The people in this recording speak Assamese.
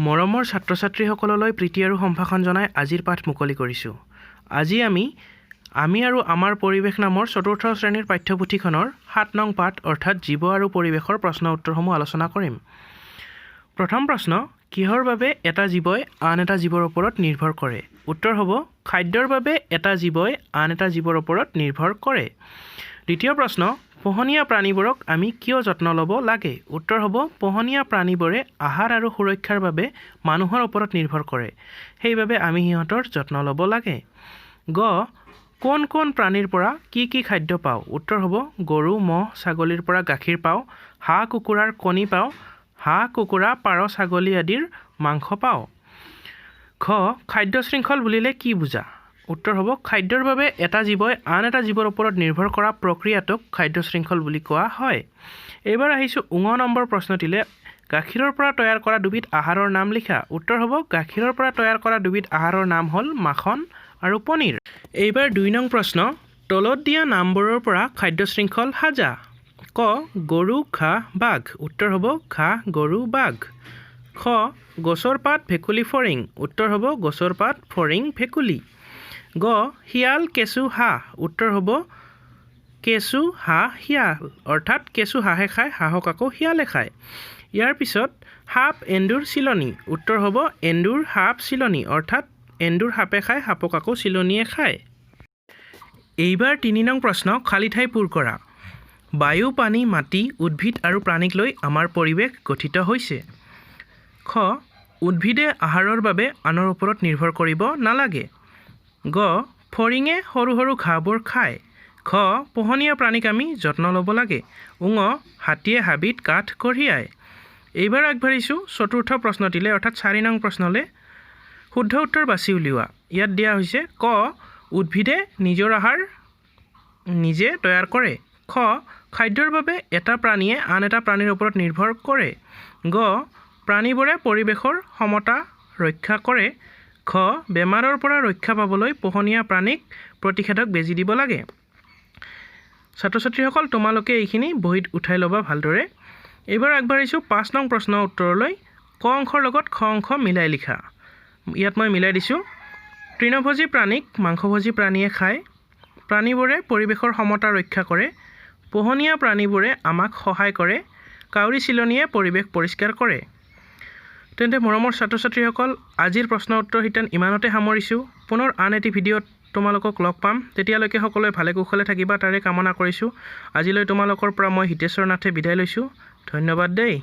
মৰমৰ ছাত্ৰ-ছাত্ৰীসকললৈ প্ৰীতি আৰু সম্ভাষণ জনাই আজিৰ পাঠ মুকলি কৰিছোঁ। আজি আমি আৰু আমাৰ পৰিৱেশ নামৰ চতুৰ্থ শ্ৰেণীৰ পাঠ্যপুথিখনৰ ৭ নং পাঠ অৰ্থাৎ জীৱ আৰু পৰিৱেশৰ প্ৰশ্ন উত্তৰসমূহ আলোচনা কৰিম। প্ৰথম প্ৰশ্ন, কিহৰ বাবে এটা জীৱই আন এটা জীৱৰ ওপৰত নিৰ্ভৰ কৰে? উত্তৰ হ'ব খাদ্যৰ বাবে এটা জীৱই আন এটা জীৱৰ ওপৰত নিৰ্ভৰ কৰে। দ্বিতীয় প্ৰশ্ন, পোহনীয়া প্ৰাণীবোৰক আমি কিয় যত্ন ল'ব লাগে? উত্তৰ হ'ব পোহনীয়া প্ৰাণীবোৰে আহাৰ আৰু সুৰক্ষাৰ বাবে মানুহৰ ওপৰত নিৰ্ভৰ কৰে, সেইবাবে আমি সিহঁতৰ যত্ন ল'ব লাগে। গ, কোন কোন প্ৰাণীৰ পৰা কি কি খাদ্য পাওঁ? উত্তৰ হ'ব গৰু, ম'হ, ছাগলীৰ পৰা গাখীৰ পাওঁ, হাঁহ কুকুৰাৰ কণী পাওঁ, হাঁহ কুকুৰা, পাৰ, ছাগলী আদিৰ মাংস পাওঁ। খ, খাদ্য শৃংখল বুলিলে কি বুজা? উত্তৰ হ'ব খাদ্যৰ বাবে এটা জীৱই আন এটা জীৱৰ ওপৰত নিৰ্ভৰ কৰা প্ৰক্ৰিয়াটোক খাদ্য শৃংখল বুলি কোৱা হয়। এইবাৰ আহিছোঁ নম্বৰ প্ৰশ্নটিলে। গাখীৰৰ পৰা তৈয়াৰ কৰা দুবিধ আহাৰৰ নাম লিখা। উত্তৰ হ'ব গাখীৰৰ পৰা তৈয়াৰ কৰা দুবিধ আহাৰৰ নাম হ'ল মাখন আৰু পনীৰ। এইবাৰ ২ নং প্ৰশ্ন, তলত দিয়া নামবোৰৰ পৰা খাদ্য শৃংখল সাজা। ক, গৰু, ঘাঁহ, বাঘ। উত্তৰ হ'ব ঘাঁহ, গৰু, বাঘ। খ, গছৰ পাত, ভেকুলী, ফৰিং। উত্তৰ হ'ব গছৰ পাত, ফৰিং, ভেকুলী। গ, শিয়াল, কেঁচু, হাঁহ। উত্তৰ হ'ব কেঁচু, হাঁহ, শিয়াল, অৰ্থাৎ কেঁচু হাঁহে খায়, হাঁহক আকৌ শিয়ালে খায়। ইয়াৰ পিছত সাপ, এন্দুৰ, চিলনী। উত্তৰ হ'ব এন্দুৰ, সাপ, চিলনী, অৰ্থাৎ এন্দুৰ সাপে খায়, সাপক আকৌ চিলনীয়ে খায়। এইবাৰ ৩ নং প্ৰশ্ন, খালী ঠাই পূৰ কৰা। বায়ু, পানী, মাটি, উদ্ভিদ আৰু প্ৰাণীক লৈ আমাৰ পৰিৱেশ গঠিত হৈছে। খ, উদ্ভিদে আহাৰৰ বাবে আনৰ ওপৰত নিৰ্ভৰ কৰিব নালাগে। গ, ফৰিঙে সৰু সৰু ঘাঁহবোৰ খায়। খ, পোহনীয়া প্ৰাণীক আমি যত্ন ল'ব লাগে। ঙ, হাতীয়ে হাবিত কাঠ কঢ়িয়ায়। এইবাৰ আগবাঢ়িছোঁ চতুৰ্থ প্ৰশ্নটিলে অৰ্থাৎ ৪ নং প্ৰশ্নলে। শুদ্ধ উত্তৰ বাছি উলিওৱা। ইয়াত দিয়া হৈছে ক, উদ্ভিদে নিজৰ আহাৰ নিজে তৈয়াৰ কৰে। খ, খাদ্যৰ বাবে এটা প্ৰাণীয়ে আন এটা প্ৰাণীৰ ওপৰত নিৰ্ভৰ কৰে। গ, প্ৰাণীবোৰে পৰিৱেশৰ সমতা ৰক্ষা কৰে। খ, বেমাৰৰ পৰা ৰক্ষা পাবলৈ পোহনীয়া প্ৰাণীক প্ৰতিষেধক বেজী দিব লাগে। ছাত্ৰ-ছাত্ৰীসকল, তোমালোকে এইখিনি বহীত উঠাই ল'বা ভালদৰে। এইবাৰ আগবাঢ়িছোঁ ৫ নং প্ৰশ্নৰ উত্তৰলৈ। ক অংশৰ লগত খ অংশ মিলাই লিখা। ইয়াত মই মিলাই দিছোঁ। তৃণভোজী প্ৰাণীক মাংসভোজী প্ৰাণীয়ে খায়। প্ৰাণীবোৰে পৰিৱেশৰ সমতা ৰক্ষা কৰে। পোহনীয়া প্ৰাণীবোৰে আমাক সহায় কৰে। কাউৰী, চিলনীয়ে পৰিৱেশ পৰিষ্কাৰ কৰে। তেন্তে মৰমৰ ছাত্ৰ-ছাত্ৰীসকল, আজিৰ প্ৰশ্ন উত্তৰ শিতান ইমানতে সামৰিছোঁ। পুনৰ আন এটি ভিডিঅ'ত তোমালোকক লগ পাম। তেতিয়ালৈকে সকলোৱে ভালে কুশলে থাকিবা তাৰে কামনা কৰিছোঁ। আজিলৈ তোমালোকৰ পৰা মই হিতেশ্বৰ নাথে বিদায় লৈছোঁ। ধন্যবাদ দেই।